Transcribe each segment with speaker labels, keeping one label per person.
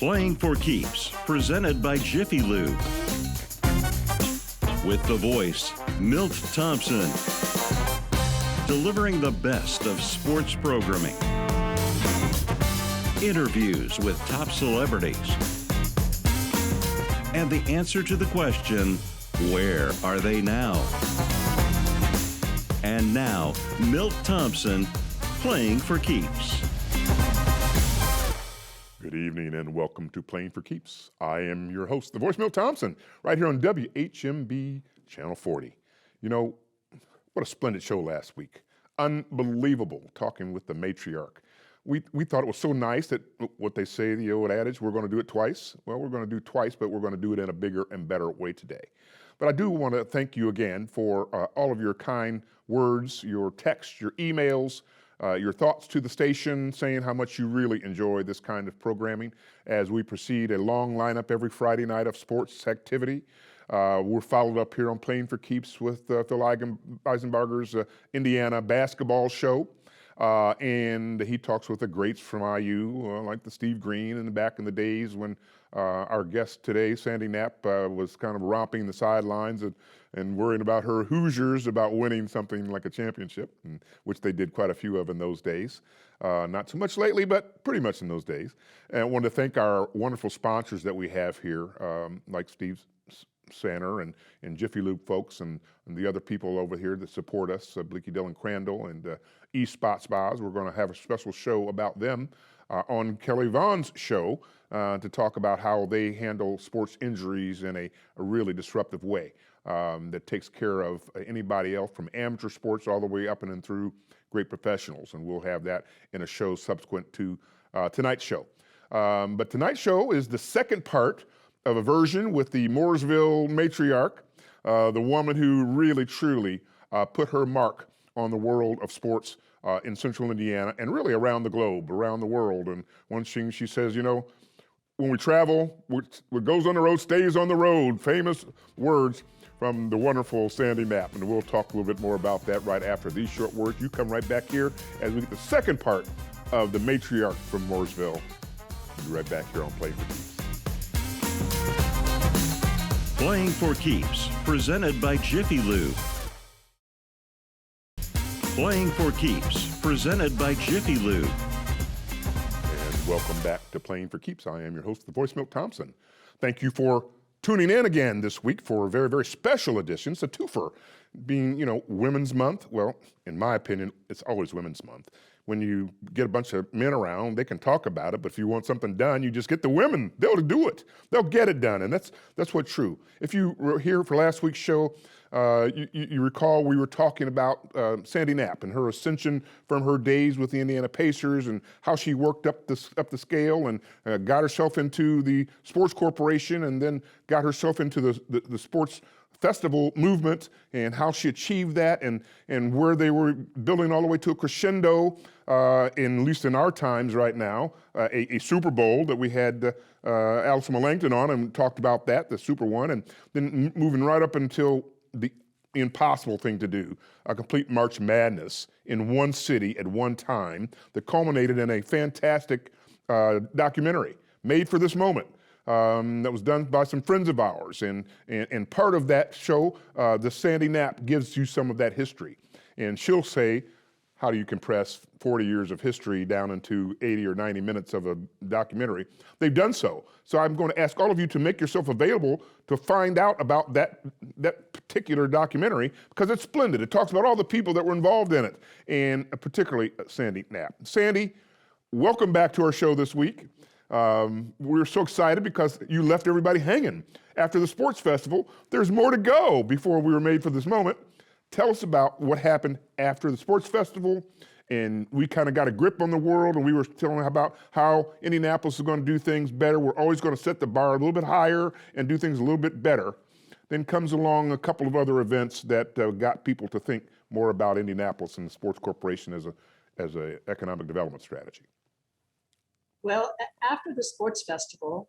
Speaker 1: Playing for Keeps, presented by Jiffy Lube. With the voice, Milt Thompson. Delivering the best of sports programming. Interviews with top celebrities. And the answer to the question, where are they now? And now, Milt Thompson, Playing for Keeps.
Speaker 2: Good evening and welcome to Playing for Keeps. I am your host, the voice, Milt Thompson, right here on WHMB Channel 40. You know, what a splendid show last week. Unbelievable, talking with the matriarch. We thought it was so nice that what they say, the old adage, we're going to do it twice. Well, we're going to do twice, but we're going to do it in a bigger and better way today. But I do want to thank you again for all of your kind words, your texts, your emails, your thoughts to the station, saying how much you really enjoy this kind of programming as we proceed a long lineup every Friday night of sports activity. We're followed up here on Playing for Keeps with Phil Eisenbarger's Indiana basketball show. And he talks with the greats from IU, like the Steve Green and back in the days when our guest today, Sandy Knapp, was kind of romping the sidelines and worrying about her Hoosiers about winning something like a championship, which they did quite a few of in those days. Not so much lately, but pretty much in those days. And I want to thank our wonderful sponsors that we have here, like Steve Sanner and Jiffy Lube folks and the other people over here that support us, Bleaky Dillon Crandall and East Spot Spas. We're going to have a special show about them on Kelly Vaughn's show to talk about how they handle sports injuries in a really disruptive way that takes care of anybody else from amateur sports all the way up and through great professionals. And we'll have that in a show subsequent to tonight's show. But tonight's show is the second part of a version with the Mooresville matriarch, the woman who really, truly put her mark on the world of sports in central Indiana and really around the globe, around the world. And one thing she says, you know, when we travel, what goes on the road stays on the road. Famous words from the wonderful Sandy Knapp. And we'll talk a little bit more about that right after these short words. You come right back here as we get the second part of the matriarch from Mooresville. We'll be right back here on Playing for Keeps.
Speaker 1: Playing for Keeps, presented by Jiffy Lube. Playing for Keeps, presented by Jiffy Lube.
Speaker 2: And welcome back to Playing for Keeps. I am your host, the voice, Milt Thompson. Thank you for tuning in again this week for a very, very special edition. It's a twofer, being, you know, Women's Month. Well, in my opinion, it's always Women's Month. When you get a bunch of men around, they can talk about it, but if you want something done, you just get the women. They'll do it. They'll get it done, and that's what's true. If you were here for last week's show, you recall we were talking about Sandy Knapp and her ascension from her days with the Indiana Pacers and how she worked up the scale and got herself into the sports corporation and then got herself into the sports festival movement and how she achieved that and where they were building all the way to a crescendo, at least in our times right now, a Super Bowl that we had Allison Melanchthon on and talked about that, the Super one, and then moving right up until the impossible thing to do, a complete March Madness in one city at one time that culminated in a fantastic documentary made for this moment. That was done by some friends of ours. And part of that show, the Sandy Knapp gives you some of that history. And she'll say, how do you compress 40 years of history down into 80 or 90 minutes of a documentary? They've done so. So I'm going to ask all of you to make yourself available to find out about that particular documentary because it's splendid. It talks about all the people that were involved in it, and particularly Sandy Knapp. Sandy, welcome back to our show this week. We're so excited because you left everybody hanging. After the sports festival, there's more to go before we were made for this moment. Tell us about what happened after the sports festival, and we kind of got a grip on the world, and we were telling about how Indianapolis is going to do things better. We're always going to set the bar a little bit higher and do things a little bit better. Then comes along a couple of other events that got people to think more about Indianapolis and the sports corporation as a economic development strategy.
Speaker 3: Well, after the sports festival,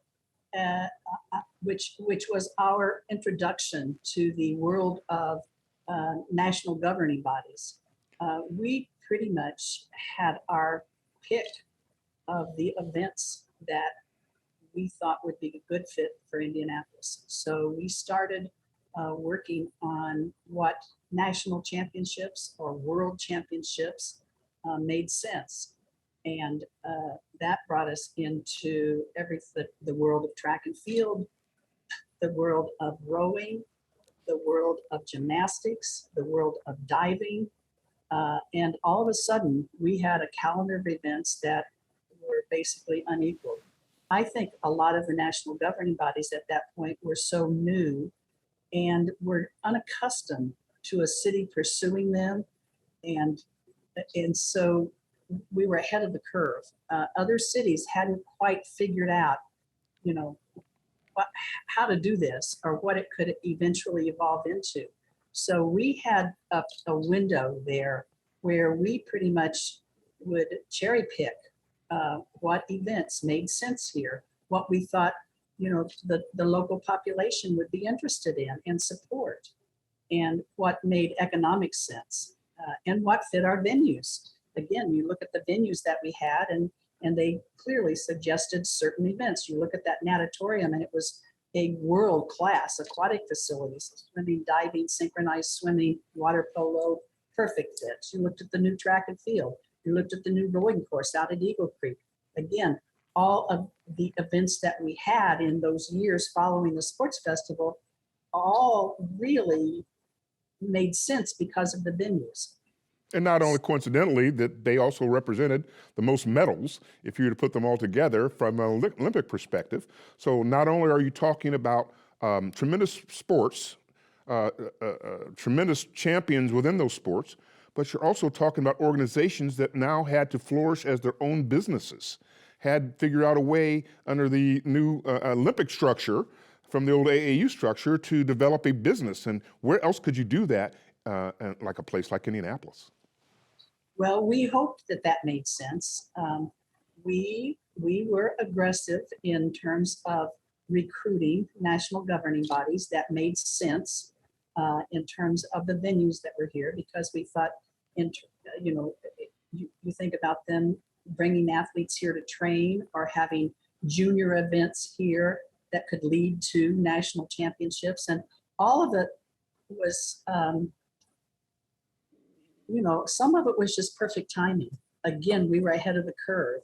Speaker 3: which was our introduction to the world of national governing bodies, we pretty much had our pick of the events that we thought would be a good fit for Indianapolis. So we started working on what national championships or world championships made sense. And that brought us into the world of track and field, the world of rowing, the world of gymnastics, the world of diving. And all of a sudden, we had a calendar of events that were basically unequaled. I think a lot of the national governing bodies at that point were so new and were unaccustomed to a city pursuing them. And, and so we were ahead of the curve. Other cities hadn't quite figured out, you know, how to do this or what it could eventually evolve into. So we had a window there where we pretty much would cherry pick what events made sense here, what we thought, you know, the local population would be interested in and support, and what made economic sense, and what fit our venues. Again, you look at the venues that we had, and they clearly suggested certain events. You look at that natatorium, and it was a world-class aquatic facilities, swimming, diving, synchronized swimming, water polo, perfect fits. You looked at the new track and field. You looked at the new rowing course out at Eagle Creek. Again, all of the events that we had in those years following the sports festival all really made sense because of the venues.
Speaker 2: And not only coincidentally, that they also represented the most medals, if you were to put them all together from an Olympic perspective. So not only are you talking about tremendous sports, tremendous champions within those sports, but you're also talking about organizations that now had to flourish as their own businesses, had figured out a way under the new Olympic structure from the old AAU structure to develop a business. And where else could you do that like a place like Indianapolis?
Speaker 3: Well, we hoped that that made sense. We were aggressive in terms of recruiting national governing bodies that made sense in terms of the venues that were here, because we thought, you think about them bringing athletes here to train or having junior events here that could lead to national championships, and all of it was. Some of it was just perfect timing. Again, we were ahead of the curve.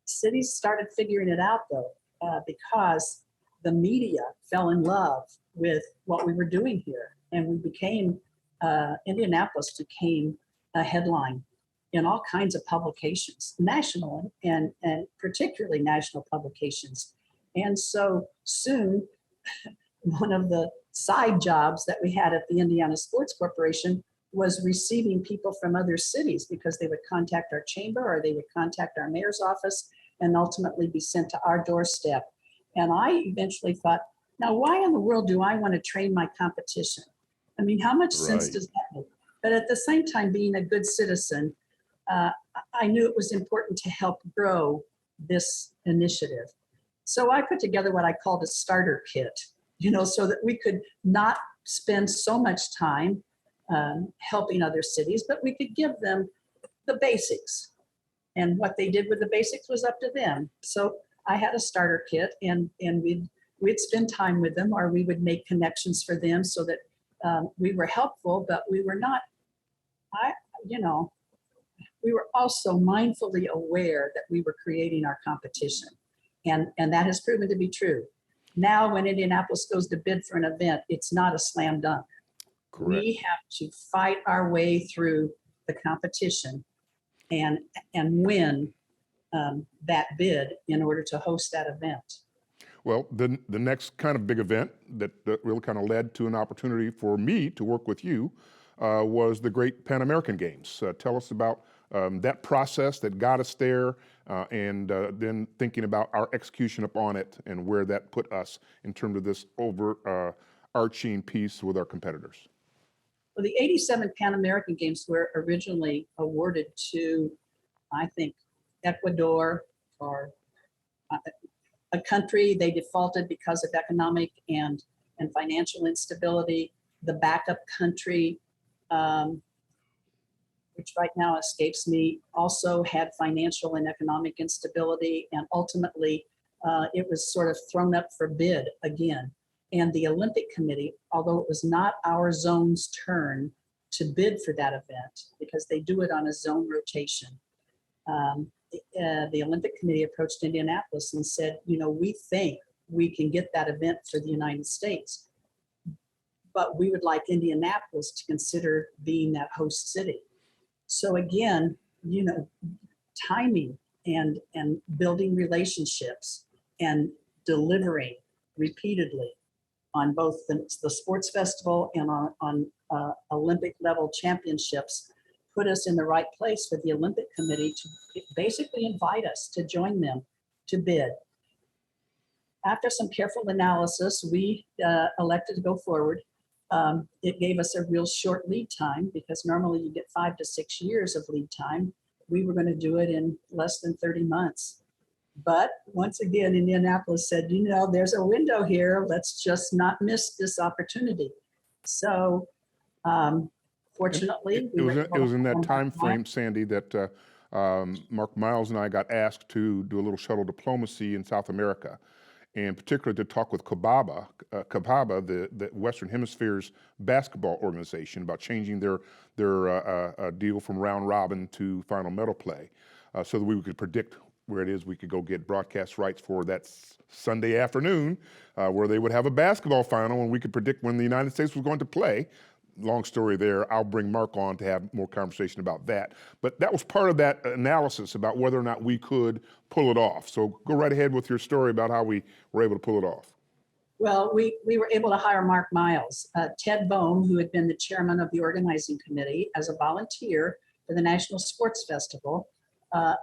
Speaker 3: Cities started figuring it out though, because the media fell in love with what we were doing here. And we became, Indianapolis became a headline in all kinds of publications, national and particularly national publications. And so soon, one of the side jobs that we had at the Indiana Sports Corporation was receiving people from other cities, because they would contact our chamber or they would contact our mayor's office and ultimately be sent to our doorstep. And I eventually thought, now why in the world do I want to train my competition? I mean, how much sense does that make? But at the same time, being a good citizen, I knew it was important to help grow this initiative. So I put together what I called a starter kit, so that we could not spend so much time helping other cities, but we could give them the basics. And what they did with the basics was up to them. So I had a starter kit, and we'd spend time with them, or we would make connections for them so that we were helpful, but we were not, we were also mindfully aware that we were creating our competition. And that has proven to be true. Now, when Indianapolis goes to bid for an event, it's not a slam dunk.
Speaker 2: Correct.
Speaker 3: We have to fight our way through the competition and win that bid in order to host that event.
Speaker 2: Well, the next kind of big event that really kind of led to an opportunity for me to work with you was the Great Pan American Games. Tell us about that process that got us there, and then thinking about our execution upon it and where that put us in terms of this overarching piece with our competitors.
Speaker 3: Well, the 87 Pan American Games were originally awarded to, I think, Ecuador, or a country. They defaulted because of economic and financial instability. The backup country which right now escapes me, also had financial and economic instability, and ultimately it was sort of thrown up for bid again. And the Olympic Committee, although it was not our zone's turn to bid for that event, because they do it on a zone rotation, the Olympic Committee approached Indianapolis and said, we think we can get that event for the United States, but we would like Indianapolis to consider being that host city. So again, timing and building relationships and delivering repeatedly on both the sports festival and on Olympic level championships put us in the right place for the Olympic Committee to basically invite us to join them to bid. After some careful analysis, we elected to go forward. It gave us a real short lead time, because normally you get 5 to 6 years of lead time. We were going to do it in less than 30 months. But once again, Indianapolis said, there's a window here. Let's just not miss this opportunity. So fortunately,
Speaker 2: it was in that time frame, Sandy, that Mark Miles and I got asked to do a little shuttle diplomacy in South America, and particularly to talk with CABABA, the Western Hemisphere's basketball organization, about changing their deal from round robin to final medal play, so that we could predict where it is we could go get broadcast rights for that Sunday afternoon, where they would have a basketball final, and we could predict when the United States was going to play. Long story there. I'll bring Mark on to have more conversation about that. But that was part of that analysis about whether or not we could pull it off. So go right ahead with your story about how we were able to pull it off.
Speaker 3: Well, we were able to hire Mark Miles. Ted Bohm, who had been the chairman of the organizing committee, as a volunteer for the National Sports Festival,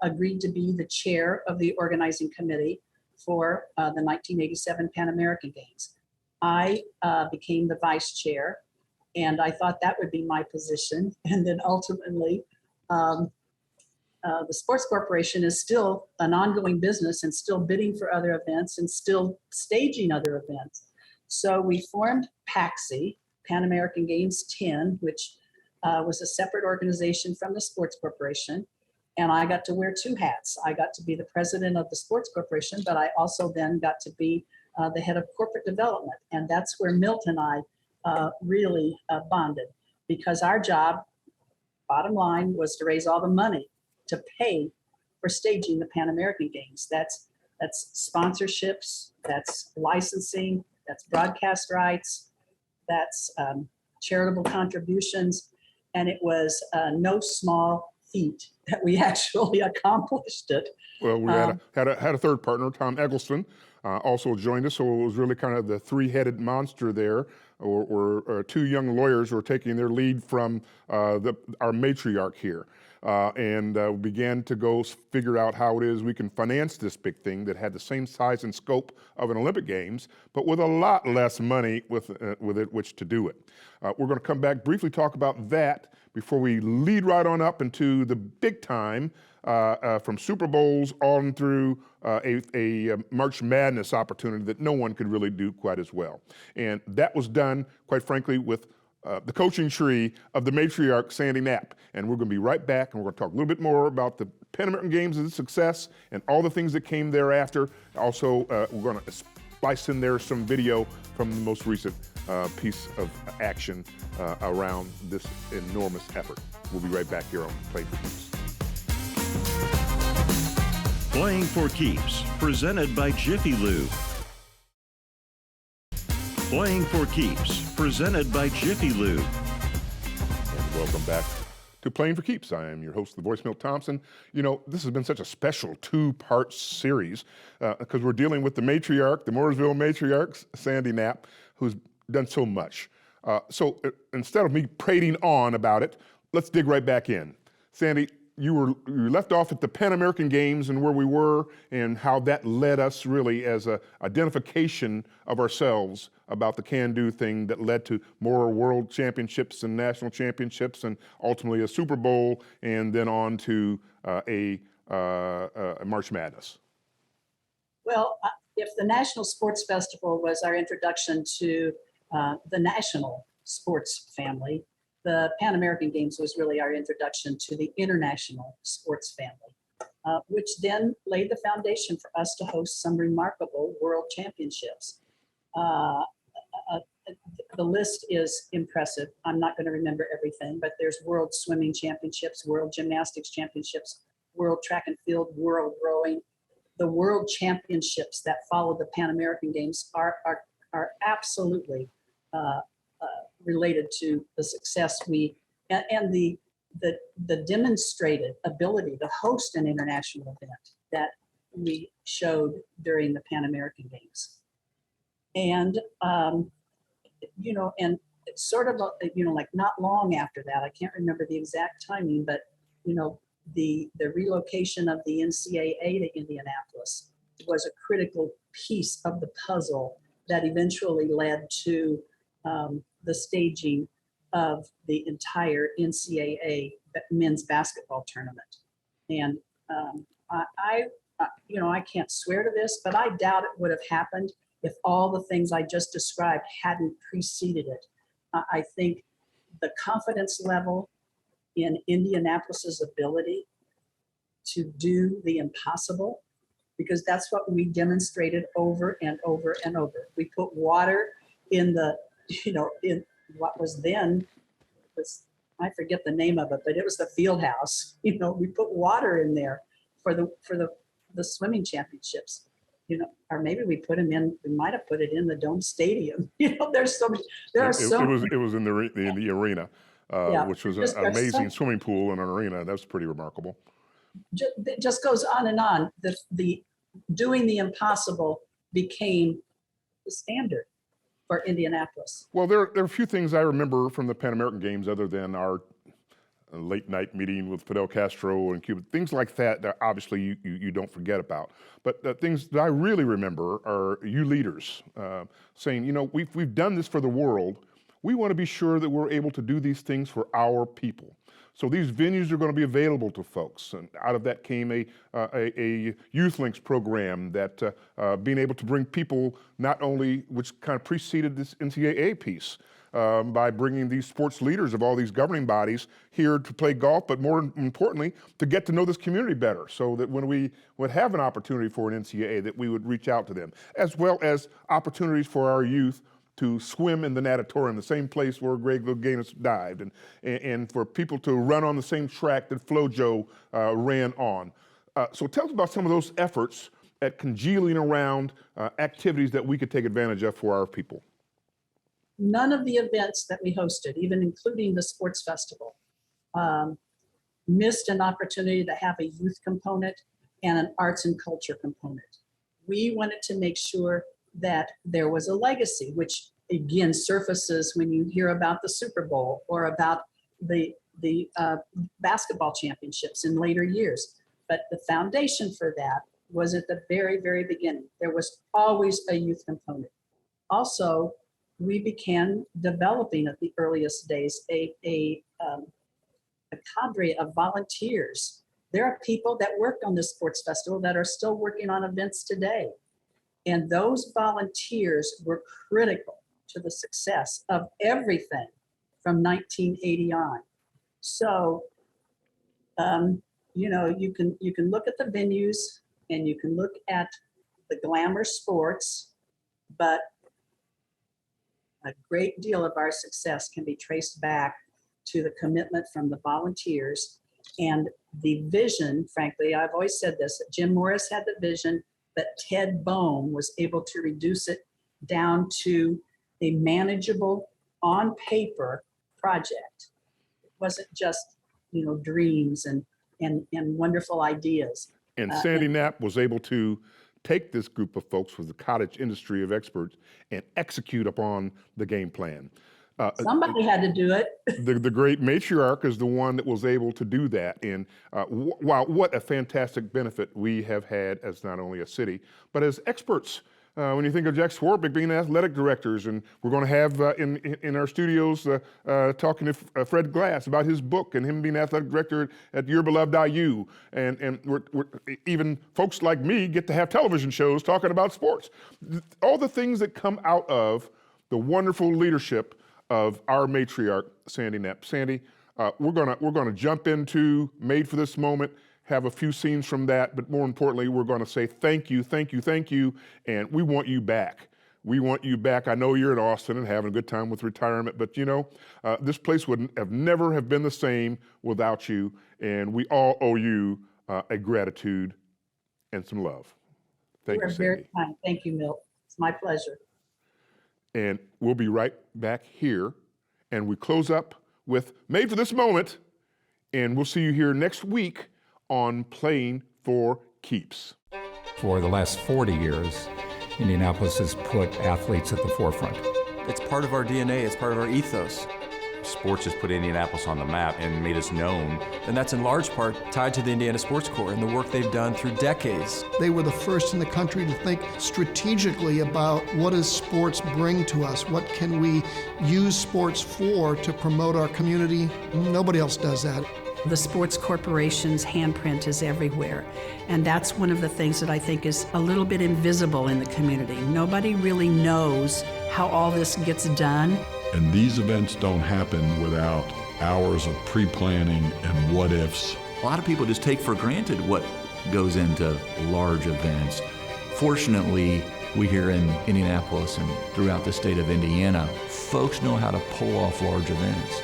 Speaker 3: agreed to be the chair of the organizing committee for the 1987 Pan American Games. I became the vice chair, and I thought that would be my position. And then ultimately, the Sports Corporation is still an ongoing business and still bidding for other events and still staging other events. So we formed PAXI, Pan American Games 10, which was a separate organization from the Sports Corporation. And I got to wear 2 hats. I got to be the president of the Sports Corporation, but I also then got to be the head of corporate development. And that's where Milt and I really bonded, because our job, bottom line, was to raise all the money to pay for staging the Pan American Games. That's sponsorships, that's licensing, that's broadcast rights, that's charitable contributions, and it was no small feat that we actually accomplished it.
Speaker 2: Well, we had a third partner, Tom Eggleston, also joined us. So it was really kind of the three-headed monster there, or 2 young lawyers who were taking their lead from our matriarch here, and began to go figure out how it is we can finance this big thing that had the same size and scope of an Olympic Games, but with a lot less money with it which to do it. We're going to come back, briefly talk about that before we lead right on up into the big time, from Super Bowls on through a March Madness opportunity that no one could really do quite as well. And that was done, quite frankly, with the coaching tree of the matriarch, Sandy Knapp. And we're going to be right back, and we're going to talk a little bit more about the Pan American Games and its success and all the things that came thereafter. Also, we're going to splice in there some video from the most recent piece of action around this enormous effort. We'll be right back here on Playing for Keeps.
Speaker 1: Playing for Keeps, presented by Jiffy Lube. Playing for Keeps, presented by Jiffy Lube.
Speaker 2: And welcome back to Playing for Keeps. I am your host, the Voice Milt Thompson. You know, this has been such a special 2-part series because we're dealing with the matriarch, the Mooresville matriarch, Sandy Knapp, who's done so much. So instead of me prating on about it, let's dig right back in. Sandy, you left off at the Pan American Games and where we were and how that led us really as a identification of ourselves about the can-do thing that led to more world championships and national championships and ultimately a Super Bowl and then on to a March Madness.
Speaker 3: Well, if the National Sports Festival was our introduction to the national sports family, the Pan American Games was really our introduction to the international sports family, which then laid the foundation for us to host some remarkable world championships. Uh, the list is impressive. I'm not going to remember everything, but there's world swimming championships, world gymnastics championships, world track and field, world rowing. The world championships that follow the Pan American Games are absolutely related to the success and the demonstrated ability to host an international event that we showed during the Pan American Games. And and it's sort of like not long after that, I can't remember the exact timing, but the relocation of the NCAA to Indianapolis was a critical piece of the puzzle that eventually led to the staging of the entire NCAA men's basketball tournament. And I can't swear to this, but I doubt it would have happened if all the things I just described hadn't preceded it. I think the confidence level in Indianapolis's ability to do the impossible, because that's what we demonstrated over and over and over. We put water in in what was then, I forget the name of it, but it was the field house. We put water in there for the swimming championships. Or maybe we might have put it in the Dome Stadium. There's so many,
Speaker 2: It was in the arena, which was an amazing swimming pool and an arena. That's pretty remarkable.
Speaker 3: It just goes on and on. The doing the impossible became the standard for Indianapolis.
Speaker 2: Well, there are a few things I remember from the Pan American Games other than our late night meeting with Fidel Castro and Cuba, things like that obviously you don't forget about. But the things that I really remember are you leaders saying, we've done this for the world. We want to be sure that we're able to do these things for our people. So these venues are going to be available to folks. And out of that came a Youth Links program that being able to bring people not only, which kind of preceded this NCAA piece, by bringing these sports leaders of all these governing bodies here to play golf, but more importantly, to get to know this community better, so that when we would have an opportunity for an NCAA, that we would reach out to them, as well as opportunities for our youth to swim in the natatorium, the same place where Greg Louganis dived, and for people to run on the same track that FloJo ran on. So tell us about some of those efforts at congealing around activities that we could take advantage of for our people.
Speaker 3: None of the events that we hosted, even including the sports festival, missed an opportunity to have a youth component and an arts and culture component. We wanted to make sure that there was a legacy, which again surfaces when you hear about the Super Bowl or about the basketball championships in later years. But the foundation for that was at the very, very beginning. There was always a youth component. Also, we began developing at the earliest days a cadre of volunteers. There are people that worked on this sports festival that are still working on events today. And those volunteers were critical to the success of everything from 1980 on. So, you can look at the venues and you can look at the glamour sports, but a great deal of our success can be traced back to the commitment from the volunteers and the vision. Frankly, I've always said this, that Jim Morris had the vision, but Ted Bohm was able to reduce it down to a manageable, on paper project. It wasn't just, dreams and wonderful ideas.
Speaker 2: And Sandy Knapp was able to take this group of folks with the cottage industry of experts and execute upon the game plan.
Speaker 3: Somebody had to do it.
Speaker 2: The great matriarch is the one that was able to do that. And wow, what a fantastic benefit we have had as not only a city, but as experts. When you think of Jack Swarbrick being athletic directors, and we're going to have in our studios talking to Fred Glass about his book and him being athletic director at Your Beloved IU, and we're even folks like me get to have television shows talking about sports. All the things that come out of the wonderful leadership of our matriarch, Sandy Knapp. Sandy, we're gonna jump into Made for This Moment, have a few scenes from that, but more importantly, we're gonna say thank you, thank you, thank you, and we want you back. We want you back. I know you're in Austin and having a good time with retirement, but you know, this place would never have been the same without you, and we all owe you a gratitude and some love. Thank you, Sandy.
Speaker 3: Very kind. Thank you, Milt. It's my pleasure.
Speaker 2: And we'll be right back here, and we close up with Made for This Moment, and we'll see you here next week on Playing for Keeps.
Speaker 4: For the last 40 years, Indianapolis has put athletes at the forefront.
Speaker 5: It's part of our DNA, it's part of our ethos.
Speaker 6: Sports has put Indianapolis on the map and made us known.
Speaker 5: And that's in large part tied to the Indiana Sports Corps and the work they've done through decades.
Speaker 7: They were the first in the country to think strategically about what does sports bring to us? What can we use sports for to promote our community? Nobody else does that.
Speaker 3: The Sports Corporation's handprint is everywhere. And that's one of the things that I think is a little bit invisible in the community. Nobody really knows how all this gets done.
Speaker 8: And these events don't happen without hours of pre-planning and what-ifs.
Speaker 9: A lot of people just take for granted what goes into large events. Fortunately, we here in Indianapolis and throughout the state of Indiana, folks know how to pull off large events.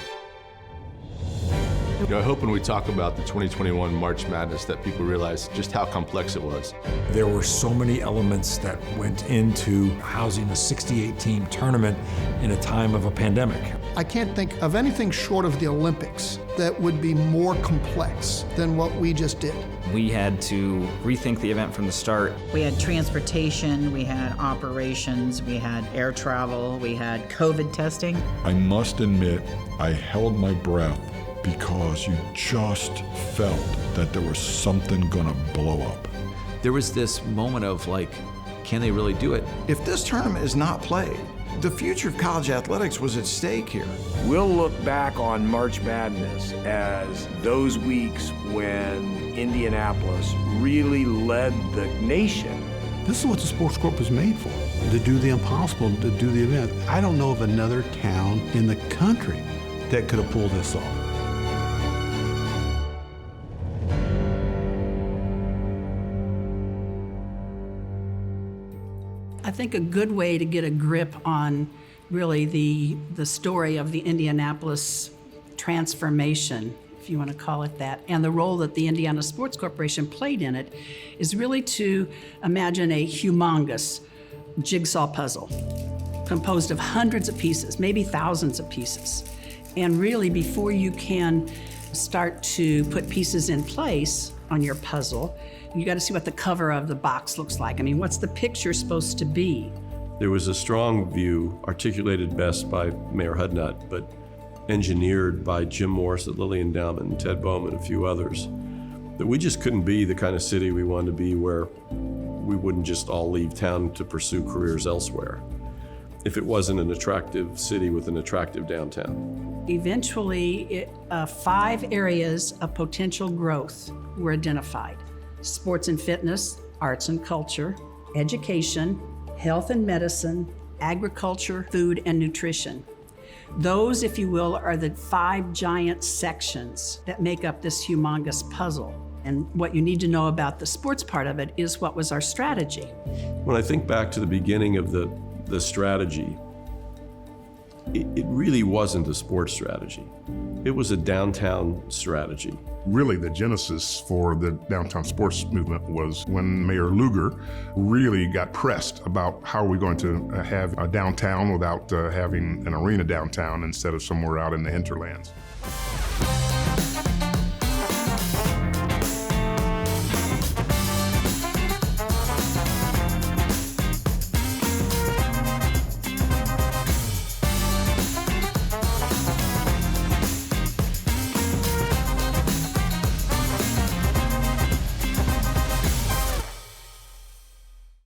Speaker 10: I hope when we talk about the 2021 March Madness that people realize just how complex it was.
Speaker 4: There were so many elements that went into housing a 68-team tournament in a time of a pandemic.
Speaker 7: I can't think of anything short of the Olympics that would be more complex than what we just did.
Speaker 11: We had to rethink the event from the start.
Speaker 12: We had transportation, we had operations, we had air travel, we had COVID testing.
Speaker 8: I must admit, I held my breath because you just felt that there was something gonna blow up.
Speaker 9: There was this moment of like, can they really do it?
Speaker 13: If this tournament is not played, the future of college athletics was at stake here.
Speaker 14: We'll look back on March Madness as those weeks when Indianapolis really led the nation.
Speaker 15: This is what the Sports Corp was made for, to do the impossible, to do the event. I don't know of another town in the country that could have pulled this off.
Speaker 3: I think a good way to get a grip on really the story of the Indianapolis transformation, if you want to call it that, and the role that the Indiana Sports Corporation played in it, is really to imagine a humongous jigsaw puzzle composed of hundreds of pieces, maybe thousands of pieces. And really, before you can start to put pieces in place on your puzzle, you got to see what the cover of the box looks like. I mean, what's the picture supposed to be?
Speaker 16: There was a strong view, articulated best by Mayor Hudnut, but engineered by Jim Morris at Lilly Endowment and Ted Bowman and a few others, that we just couldn't be the kind of city we wanted to be where we wouldn't just all leave town to pursue careers elsewhere if it wasn't an attractive city with an attractive downtown.
Speaker 3: Eventually, 5 areas of potential growth were identified: sports and fitness, arts and culture, education, health and medicine, agriculture, food and nutrition. Those, if you will, are the 5 giant sections that make up this humongous puzzle. And what you need to know about the sports part of it is what was our strategy.
Speaker 16: When I think back to the beginning of the strategy, it really wasn't a sports strategy. It was a downtown strategy.
Speaker 2: Really, the genesis for the downtown sports movement was when Mayor Lugar really got pressed about how are we going to have a downtown without having an arena downtown instead of somewhere out in the hinterlands.